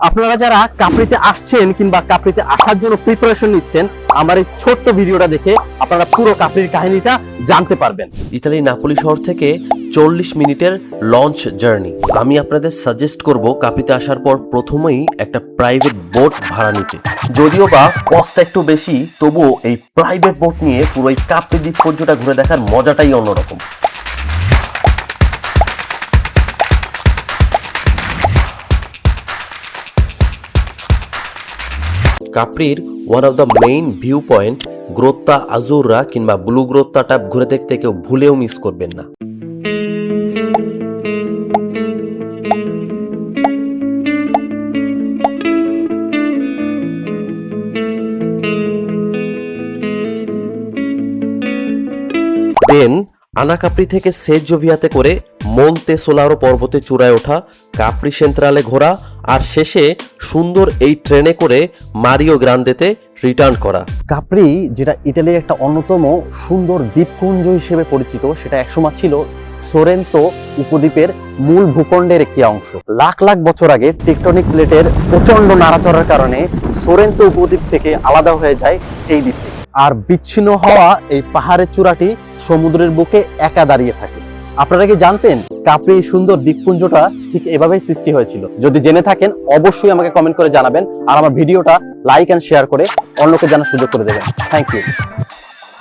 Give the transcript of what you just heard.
আপনারা যারা কাপ্রিতে আসছেন কিংবা কাপ্রিতে আসার জন্য প্রিপারেশন নিচ্ছেন, আমার এই ছোট্ট ভিডিওটা দেখে আপনারা পুরো কাপ্রির কাহিনীটা জানতে পারবেন। ইতালির নাপোলি শহর থেকে 40 মিনিটের লঞ্চ জার্নি। আমি আপনাদের সাজেস্ট করব কাপ্রিতে আসার পর প্রথমেই একটা প্রাইভেট বোট ভাড়া নিতে। যদিও বা কস্ট একটু বেশি, তবুও এই প্রাইভেট বোট নিয়ে পুরো এই কাপ্রি দ্বীপপুঞ্জটা ঘুরে দেখার মজাটাই অন্যরকম। কাপ্রির one of the main view point Grotta Azzurra কিংবা ব্লু গ্রোত্তাটা ঘুরে দেখতে কেউ ভুলেও মিস করবেন না। দেন আনাকাপ্রি থেকে সেজোভিয়াতে করে মন্তে সোলারো পর্বতে চূড়ায় ওঠা, কাপ্রি সেন্ট্রালে ঘোরা, আর শেষে সুন্দর এই ট্রেনে করে মারিও গ্রান্দেতে রিটার্ন করা। কাপ্রি যেটা ইটালির একটা অন্যতম সুন্দর দ্বীপপুঞ্জ হিসেবে পরিচিত, সেটা একসময় ছিল সোরেন্তো উপদ্বীপের মূল ভূখণ্ডের একটি অংশ। লাখ লাখ বছর আগে টেকটনিক প্লেটের প্রচন্ড নাড়াচড়ার কারণে সোরেন্তো উপদ্বীপ থেকে আলাদা হয়ে যায় এই দ্বীপটি, আর বিচ্ছিন্ন হওয়া এই পাহাড়ের চূড়াটি সমুদ্রের বুকে একা দাঁড়িয়ে থাকে। আপনারা কি জানতেন কাপ্রি এই সুন্দর দ্বীপপুঞ্জটা ঠিক এভাবেই সৃষ্টি হয়েছিল? যদি জেনে থাকেন অবশ্যই আমাকে কমেন্ট করে জানাবেন, আর আমার ভিডিওটা লাইক এন্ড শেয়ার করে অন্যকে জানার সুযোগ করে দেবেন। Thank you.